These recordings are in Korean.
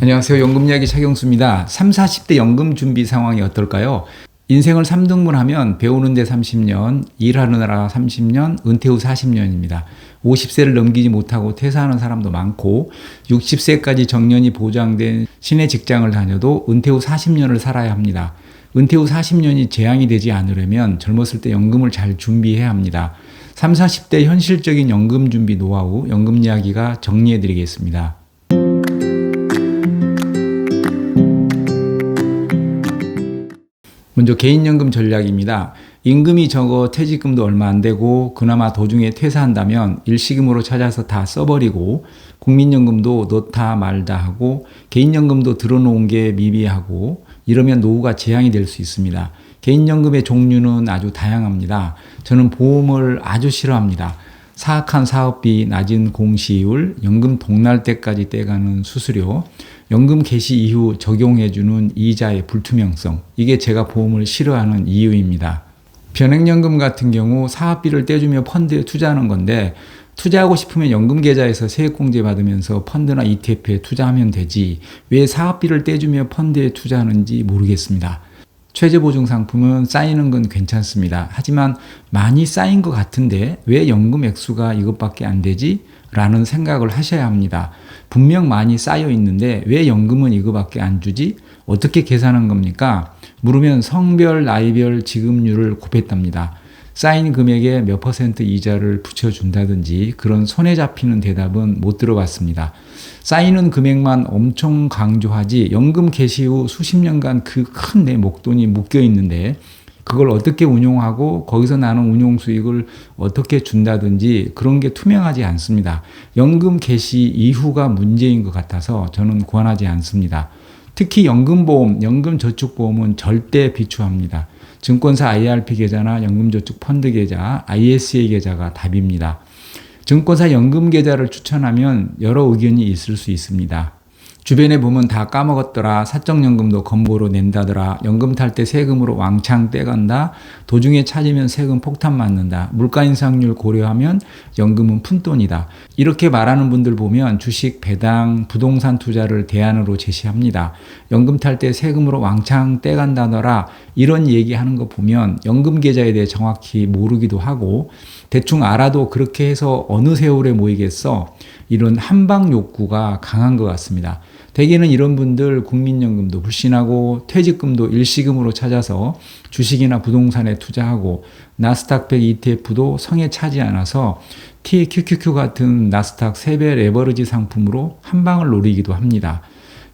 안녕하세요. 연금이야기 차경수입니다. 3, 40대 연금 준비 상황이 어떨까요? 인생을 3등분하면 배우는 데 30년, 일하느라 30년, 은퇴 후 40년입니다. 50세를 넘기지 못하고 퇴사하는 사람도 많고 60세까지 정년이 보장된 시내 직장을 다녀도 은퇴 후 40년을 살아야 합니다. 은퇴 후 40년이 재앙이 되지 않으려면 젊었을 때 연금을 잘 준비해야 합니다. 3, 40대 현실적인 연금 준비 노하우, 연금 이야기가 정리해드리겠습니다. 먼저 개인연금 전략입니다. 임금이 적어 퇴직금도 얼마 안 되고 그나마 도중에 퇴사한다면 일시금으로 찾아서 다 써버리고 국민연금도 넣다 말다 하고 개인연금도 들어놓은 게 미비하고 이러면 노후가 재앙이 될 수 있습니다. 개인연금의 종류는 아주 다양합니다. 저는 보험을 아주 싫어합니다. 사악한 사업비, 낮은 공시율, 연금 동날 때까지 떼가는 수수료, 연금 개시 이후 적용해주는 이자의 불투명성, 이게 제가 보험을 싫어하는 이유입니다. 변액연금 같은 경우 사업비를 떼주며 펀드에 투자하는 건데 투자하고 싶으면 연금계좌에서 세액공제 받으면서 펀드나 ETF에 투자하면 되지 왜 사업비를 떼주며 펀드에 투자하는지 모르겠습니다. 최저보증 상품은 쌓이는 건 괜찮습니다. 하지만 많이 쌓인 것 같은데 왜 연금 액수가 이것밖에 안 되지? 라는 생각을 하셔야 합니다. 분명 많이 쌓여 있는데 왜 연금은 이거밖에 안 주지? 어떻게 계산한 겁니까? 물으면 성별, 나이별 지급률을 곱했답니다. 쌓인 금액에 몇 % 이자를 붙여준다든지 그런 손에 잡히는 대답은 못 들어봤습니다. 쌓이는 금액만 엄청 강조하지 연금 개시 후 수십 년간 그 큰 내 목돈이 묶여 있는데 그걸 어떻게 운용하고 거기서 나는 운용 수익을 어떻게 준다든지 그런 게 투명하지 않습니다. 연금 개시 이후가 문제인 것 같아서 저는 권하지 않습니다. 특히 연금보험, 연금저축보험은 절대 비추합니다. 증권사 IRP 계좌나 연금저축펀드 계좌, ISA 계좌가 답입니다. 증권사 연금계좌를 추천하면 여러 의견이 있을 수 있습니다. 주변에 보면 다 까먹었더라, 사적연금도 건보로 낸다더라, 연금 탈 때 세금으로 왕창 떼간다, 도중에 찾으면 세금 폭탄 맞는다, 물가 인상률 고려하면 연금은 푼돈이다. 이렇게 말하는 분들 보면 주식, 배당, 부동산 투자를 대안으로 제시합니다. 연금 탈 때 세금으로 왕창 떼간다더라 이런 얘기하는 거 보면 연금 계좌에 대해 정확히 모르기도 하고 대충 알아도 그렇게 해서 어느 세월에 모이겠어? 이런 한방 욕구가 강한 것 같습니다. 대개는 이런 분들 국민연금도 불신하고 퇴직금도 일시금으로 찾아서 주식이나 부동산에 투자하고 나스닥 100 ETF도 성에 차지 않아서 TQQQ 같은 나스닥 3배 레버리지 상품으로 한방을 노리기도 합니다.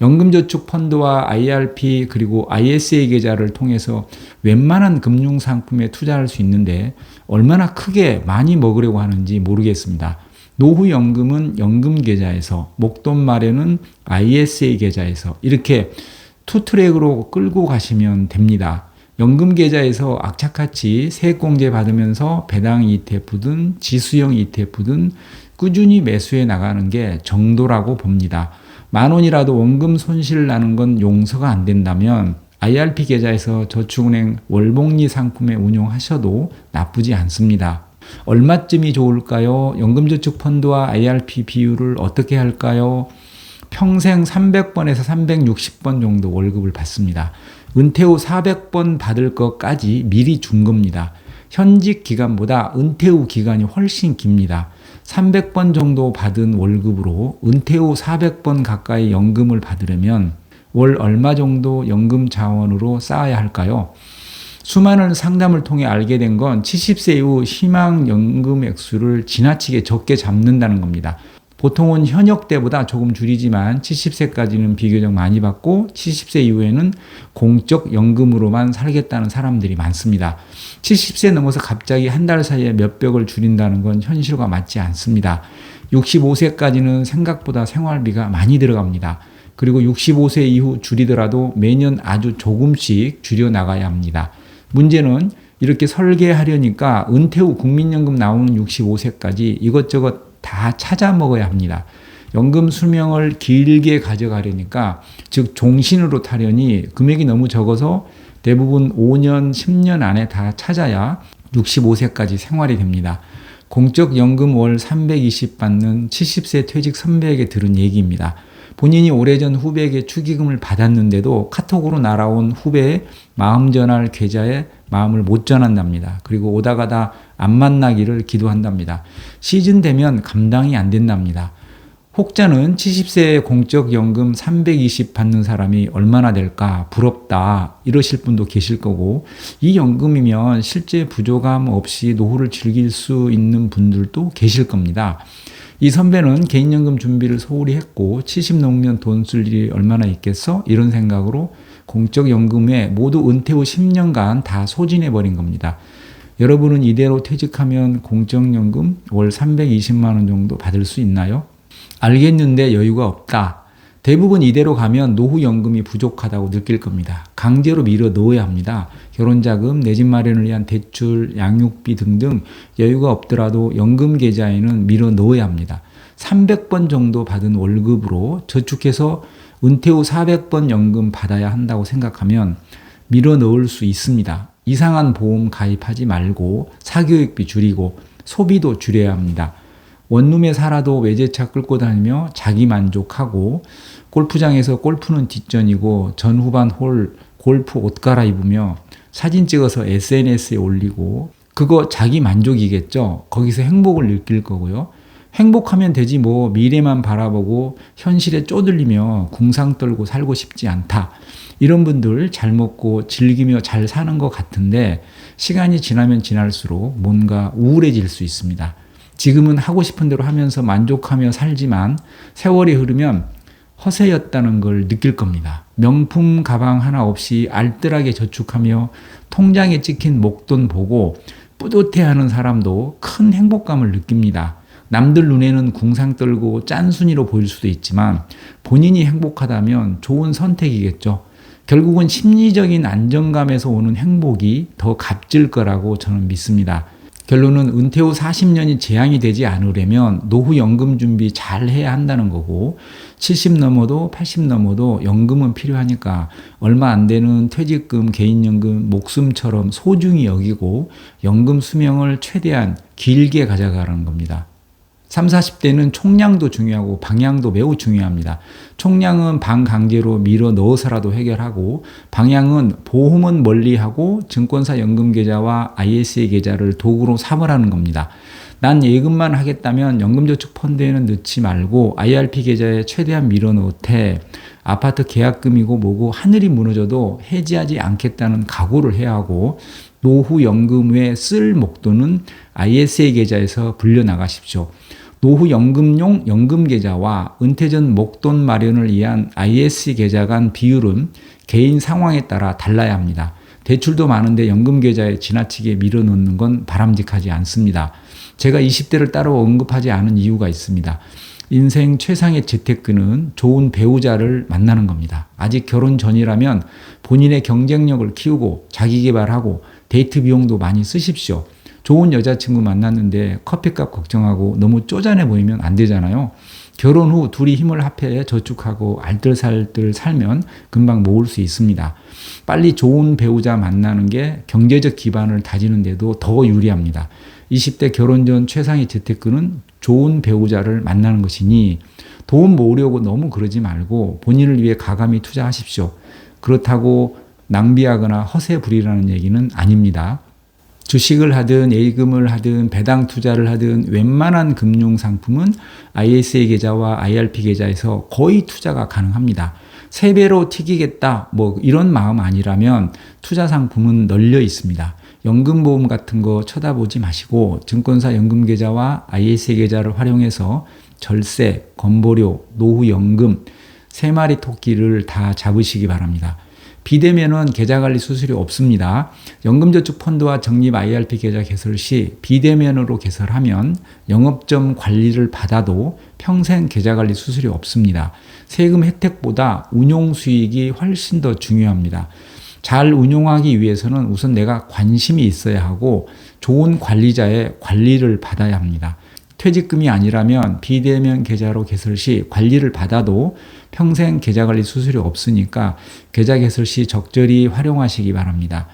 연금저축펀드와 IRP 그리고 ISA 계좌를 통해서 웬만한 금융상품에 투자할 수 있는데 얼마나 크게 많이 먹으려고 하는지 모르겠습니다. 노후연금은 연금계좌에서, 목돈 마련은 ISA 계좌에서 이렇게 투트랙으로 끌고 가시면 됩니다. 연금계좌에서 악착같이 세액공제 받으면서 배당 ETF든 지수형 ETF든 꾸준히 매수해 나가는 게 정도라고 봅니다. 10,000원이라도 원금 손실 나는 건 용서가 안 된다면 IRP 계좌에서 저축은행 월복리 상품에 운용하셔도 나쁘지 않습니다. 얼마쯤이 좋을까요? 연금저축펀드와 IRP 비율을 어떻게 할까요? 평생 300번에서 360번 정도 월급을 받습니다. 은퇴 후 400번 받을 것까지 미리 준 겁니다. 현직 기간보다 은퇴 후 기간이 훨씬 깁니다. 300번 정도 받은 월급으로 은퇴 후 400번 가까이 연금을 받으려면 월 얼마 정도 연금 자원으로 쌓아야 할까요? 수많은 상담을 통해 알게 된 건 70세 이후 희망 연금 액수를 지나치게 적게 잡는다는 겁니다. 보통은 현역 때보다 조금 줄이지만 70세까지는 비교적 많이 받고 70세 이후에는 공적 연금으로만 살겠다는 사람들이 많습니다. 70세 넘어서 갑자기 한 달 사이에 몇백을 줄인다는 건 현실과 맞지 않습니다. 65세까지는 생각보다 생활비가 많이 들어갑니다. 그리고 65세 이후 줄이더라도 매년 아주 조금씩 줄여나가야 합니다. 문제는 이렇게 설계하려니까 은퇴 후 국민연금 나오는 65세까지 이것저것 다 찾아 먹어야 합니다. 연금 수명을 길게 가져가려니까 즉 종신으로 타려니 금액이 너무 적어서 대부분 5년, 10년 안에 다 찾아야 65세까지 생활이 됩니다. 공적 연금 월 320 받는 70세 퇴직 선배에게 들은 얘기입니다. 본인이 오래전 후배에게 축의금을 받았는데도 카톡으로 날아온 후배의 마음 전할 계좌에 마음을 못 전한답니다. 그리고 오다 가다 안 만나기를 기도한답니다. 시즌 되면 감당이 안 된답니다. 혹자는 70세에 공적연금 320 받는 사람이 얼마나 될까 부럽다 이러실 분도 계실 거고, 이 연금이면 실제 부족함 없이 노후를 즐길 수 있는 분들도 계실 겁니다. 이 선배는 개인연금 준비를 소홀히 했고 70 넘으면 돈 쓸 일이 얼마나 있겠어? 이런 생각으로 공적연금에 모두 은퇴 후 10년간 다 소진해버린 겁니다. 여러분은 이대로 퇴직하면 공적연금 월 320만 원 정도 받을 수 있나요? 알겠는데 여유가 없다. 대부분 이대로 가면 노후연금이 부족하다고 느낄 겁니다. 강제로 밀어 넣어야 합니다. 결혼자금, 내 집 마련을 위한 대출, 양육비 등등 여유가 없더라도 연금 계좌에는 밀어 넣어야 합니다. 300번 정도 받은 월급으로 저축해서 은퇴 후 400번 연금 받아야 한다고 생각하면 밀어 넣을 수 있습니다. 이상한 보험 가입하지 말고 사교육비 줄이고 소비도 줄여야 합니다. 원룸에 살아도 외제차 끌고 다니며 자기 만족하고, 골프장에서 골프는 뒷전이고 전후반 홀 골프 옷 갈아입으며 사진 찍어서 SNS에 올리고, 그거 자기 만족이겠죠. 거기서 행복을 느낄 거고요. 행복하면 되지 뭐 미래만 바라보고 현실에 쪼들리며 궁상 떨고 살고 싶지 않다. 이런 분들 잘 먹고 즐기며 잘 사는 것 같은데 시간이 지나면 지날수록 뭔가 우울해질 수 있습니다. 지금은 하고 싶은 대로 하면서 만족하며 살지만 세월이 흐르면 허세였다는 걸 느낄 겁니다. 명품 가방 하나 없이 알뜰하게 저축하며 통장에 찍힌 목돈 보고 뿌듯해하는 사람도 큰 행복감을 느낍니다. 남들 눈에는 궁상 떨고 짠순이로 보일 수도 있지만 본인이 행복하다면 좋은 선택이겠죠. 결국은 심리적인 안정감에서 오는 행복이 더 값질 거라고 저는 믿습니다. 결론은 은퇴 후 40년이 재앙이 되지 않으려면 노후 연금 준비 잘 해야 한다는 거고, 70 넘어도 80 넘어도 연금은 필요하니까 얼마 안 되는 퇴직금, 개인연금 목숨처럼 소중히 여기고 연금 수명을 최대한 길게 가져가라는 겁니다. 30, 40대는 총량도 중요하고 방향도 매우 중요합니다. 총량은 반강제로 밀어 넣어서라도 해결하고, 방향은 보험은 멀리하고 증권사 연금계좌와 ISA 계좌를 도구로 삼으라는 겁니다. 난 예금만 하겠다면 연금저축펀드에는 넣지 말고 IRP 계좌에 최대한 밀어 넣되, 아파트 계약금이고 뭐고 하늘이 무너져도 해지하지 않겠다는 각오를 해야 하고, 노후 연금 외 쓸 목돈은 ISA 계좌에서 불려나가십시오. 노후 연금용 연금 계좌와 은퇴 전 목돈 마련을 위한 ISA 계좌 간 비율은 개인 상황에 따라 달라야 합니다. 대출도 많은데 연금 계좌에 지나치게 밀어넣는 건 바람직하지 않습니다. 제가 20대를 따로 언급하지 않은 이유가 있습니다. 인생 최상의 재테크는 좋은 배우자를 만나는 겁니다. 아직 결혼 전이라면 본인의 경쟁력을 키우고 자기 개발하고 데이트 비용도 많이 쓰십시오. 좋은 여자친구 만났는데 커피값 걱정하고 너무 쪼잔해 보이면 안 되잖아요. 결혼 후 둘이 힘을 합해 저축하고 알뜰살뜰 살면 금방 모을 수 있습니다. 빨리 좋은 배우자 만나는 게 경제적 기반을 다지는 데도 더 유리합니다. 20대 결혼 전 최상의 재테크는 좋은 배우자를 만나는 것이니 돈 모으려고 너무 그러지 말고 본인을 위해 가감히 투자하십시오. 그렇다고 낭비하거나 허세 부리라는 얘기는 아닙니다. 주식을 하든 예금을 하든 배당 투자를 하든 웬만한 금융상품은 ISA 계좌와 IRP 계좌에서 거의 투자가 가능합니다. 3배로 튀기겠다 뭐 이런 마음 아니라면 투자 상품은 널려 있습니다. 연금보험 같은 거 쳐다보지 마시고 증권사 연금계좌와 ISA 계좌를 활용해서 절세, 건보료, 노후연금 3마리 토끼를 다 잡으시기 바랍니다. 비대면은 계좌관리 수수료 없습니다. 연금저축펀드와 적립 IRP 계좌 개설 시 비대면으로 개설하면 영업점 관리를 받아도 평생 계좌관리 수수료 없습니다. 세금 혜택보다 운용 수익이 훨씬 더 중요합니다. 잘 운용하기 위해서는 우선 내가 관심이 있어야 하고 좋은 관리자의 관리를 받아야 합니다. 퇴직금이 아니라면 비대면 계좌로 개설 시 관리를 받아도 평생 계좌관리 수수료 없으니까 계좌 개설 시 적절히 활용하시기 바랍니다.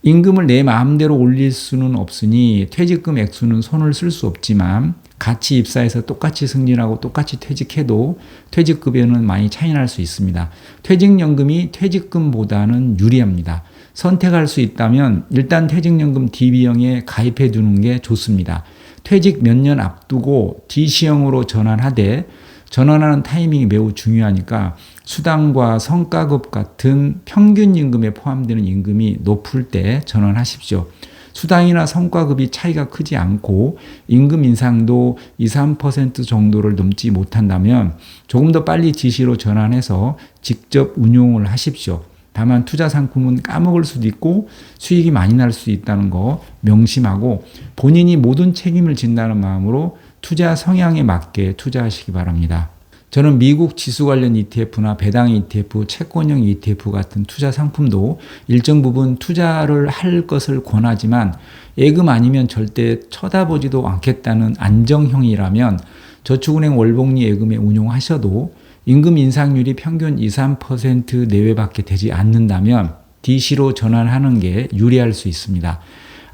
임금을 내 마음대로 올릴 수는 없으니 퇴직금 액수는 손을 쓸 수 없지만 같이 입사해서 똑같이 승진하고 똑같이 퇴직해도 퇴직급여는 많이 차이 날 수 있습니다. 퇴직연금이 퇴직금보다는 유리합니다. 선택할 수 있다면 일단 퇴직연금 DB형에 가입해 두는 게 좋습니다. 퇴직 몇 년 앞두고 DC형으로 전환하되 전환하는 타이밍이 매우 중요하니까 수당과 성과급 같은 평균 임금에 포함되는 임금이 높을 때 전환하십시오. 수당이나 성과급이 차이가 크지 않고 임금 인상도 2, 3% 정도를 넘지 못한다면 조금 더 빨리 DC로 전환해서 직접 운용을 하십시오. 다만 투자 상품은 까먹을 수도 있고 수익이 많이 날 수 있다는 거 명심하고 본인이 모든 책임을 진다는 마음으로 투자 성향에 맞게 투자하시기 바랍니다. 저는 미국 지수 관련 ETF나 배당 ETF, 채권형 ETF 같은 투자 상품도 일정 부분 투자를 할 것을 권하지만 예금 아니면 절대 쳐다보지도 않겠다는 안정형이라면 저축은행 월복리 예금에 운용하셔도 임금 인상률이 평균 2, 3% 내외밖에 되지 않는다면 DC로 전환하는 게 유리할 수 있습니다.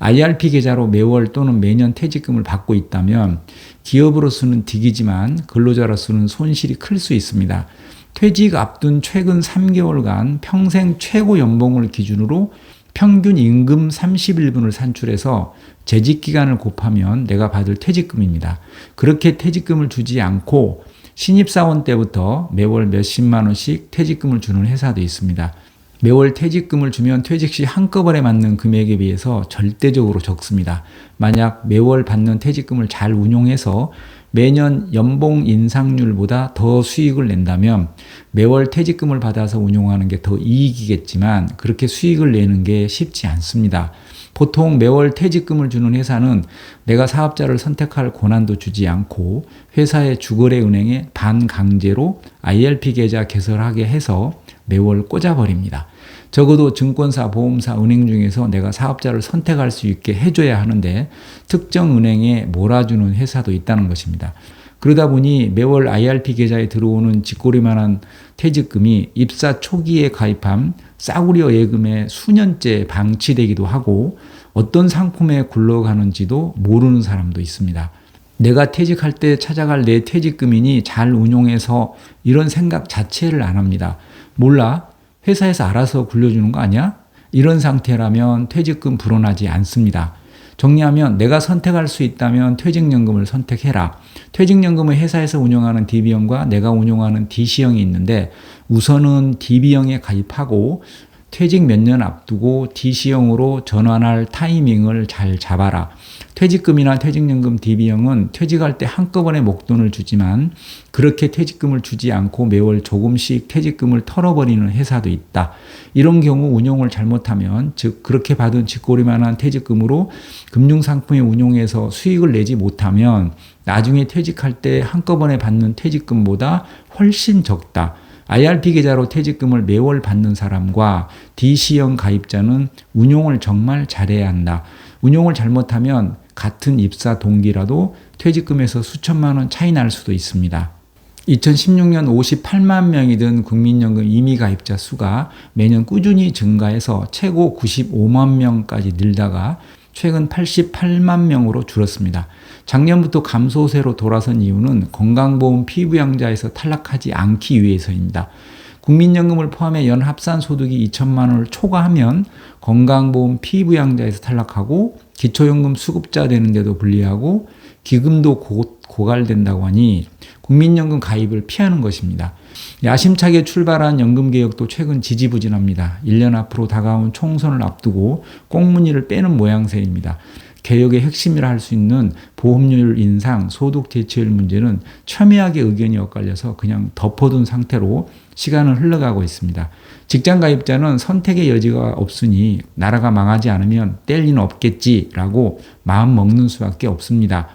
IRP 계좌로 매월 또는 매년 퇴직금을 받고 있다면 기업으로서는 득이지만 근로자로서는 손실이 클 수 있습니다. 퇴직 앞둔 최근 3개월간 평생 최고 연봉을 기준으로 평균 임금 31분을 산출해서 재직 기간을 곱하면 내가 받을 퇴직금입니다. 그렇게 퇴직금을 주지 않고 신입사원 때부터 매월 몇십만 원씩 퇴직금을 주는 회사도 있습니다. 매월 퇴직금을 주면 퇴직 시 한꺼번에 받는 금액에 비해서 절대적으로 적습니다. 만약 매월 받는 퇴직금을 잘 운용해서 매년 연봉 인상률보다 더 수익을 낸다면 매월 퇴직금을 받아서 운용하는 게 더 이익이겠지만 그렇게 수익을 내는 게 쉽지 않습니다. 보통 매월 퇴직금을 주는 회사는 내가 사업자를 선택할 권한도 주지 않고 회사의 주거래 은행에 반강제로 IRP 계좌 개설하게 해서 매월 꽂아버립니다. 적어도 증권사, 보험사, 은행 중에서 내가 사업자를 선택할 수 있게 해줘야 하는데 특정 은행에 몰아주는 회사도 있다는 것입니다. 그러다 보니 매월 IRP 계좌에 들어오는 쥐꼬리만한 퇴직금이 입사 초기에 가입한 싸구려 예금에 수년째 방치되기도 하고 어떤 상품에 굴러가는지도 모르는 사람도 있습니다. 내가 퇴직할 때 찾아갈 내 퇴직금이니 잘 운용해서 이런 생각 자체를 안 합니다. 몰라? 회사에서 알아서 굴려주는 거 아니야? 이런 상태라면 퇴직금 불어나지 않습니다. 정리하면 내가 선택할 수 있다면 퇴직연금을 선택해라. 퇴직연금은 회사에서 운영하는 DB형과 내가 운영하는 DC형이 있는데 우선은 DB형에 가입하고 퇴직 몇 년 앞두고 DC형으로 전환할 타이밍을 잘 잡아라. 퇴직금이나 퇴직연금 DB형은 퇴직할 때 한꺼번에 목돈을 주지만 그렇게 퇴직금을 주지 않고 매월 조금씩 퇴직금을 털어버리는 회사도 있다. 이런 경우 운용을 잘못하면 즉 그렇게 받은 쥐꼬리만한 퇴직금으로 금융상품에 운용해서 수익을 내지 못하면 나중에 퇴직할 때 한꺼번에 받는 퇴직금보다 훨씬 적다. IRP 계좌로 퇴직금을 매월 받는 사람과 DC형 가입자는 운용을 정말 잘해야 한다. 운용을 잘못하면 같은 입사 동기라도 퇴직금에서 수천만 원 차이 날 수도 있습니다. 2016년 58만 명이 든 국민연금 임의 가입자 수가 매년 꾸준히 증가해서 최고 95만 명까지 늘다가 최근 88만 명으로 줄었습니다. 작년부터 감소세로 돌아선 이유는 건강보험 피부양자에서 탈락하지 않기 위해서입니다. 국민연금을 포함해 연 합산 소득이 2천만 원을 초과하면 건강보험 피부양자에서 탈락하고 기초연금 수급자 되는데도 불리하고 기금도 고갈된다고 하니 국민연금 가입을 피하는 것입니다. 야심차게 출발한 연금개혁도 최근 지지부진합니다. 1년 앞으로 다가온 총선을 앞두고 꽁무니를 빼는 모양새입니다. 개혁의 핵심이라 할 수 있는 보험료율 인상, 소득 대체율 문제는 첨예하게 의견이 엇갈려서 그냥 덮어둔 상태로 시간은 흘러가고 있습니다. 직장 가입자는 선택의 여지가 없으니 나라가 망하지 않으면 뗄 리는 없겠지라고 마음 먹는 수밖에 없습니다.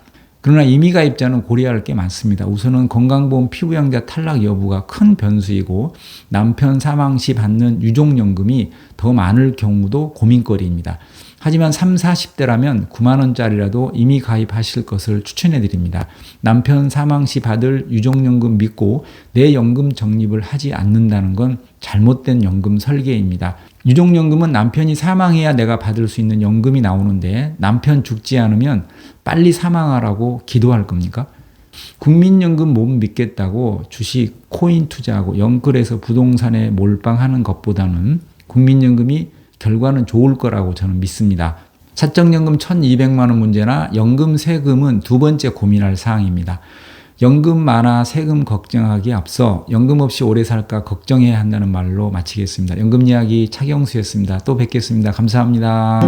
그러나 임의가입자는 고려할 게 많습니다. 우선은 건강보험 피부양자 탈락 여부가 큰 변수이고 남편 사망 시 받는 유족연금이 더 많을 경우도 고민거리입니다. 하지만 30, 40대라면 9만 원짜리라도 이미 가입하실 것을 추천해 드립니다. 남편 사망 시 받을 유족연금 믿고 내 연금 적립을 하지 않는다는 건 잘못된 연금 설계입니다. 유족연금은 남편이 사망해야 내가 받을 수 있는 연금이 나오는데 남편 죽지 않으면 빨리 사망하라고 기도할 겁니까? 국민연금 못 믿겠다고 주식, 코인 투자하고 영끌해서 부동산에 몰빵하는 것보다는 국민연금이 결과는 좋을 거라고 저는 믿습니다. 사적연금 1,200만 원 문제나 연금 세금은 두 번째 고민할 사항입니다. 연금 많아 세금 걱정하기에 앞서 연금 없이 오래 살까 걱정해야 한다는 말로 마치겠습니다. 연금 이야기 차경수였습니다. 또 뵙겠습니다. 감사합니다.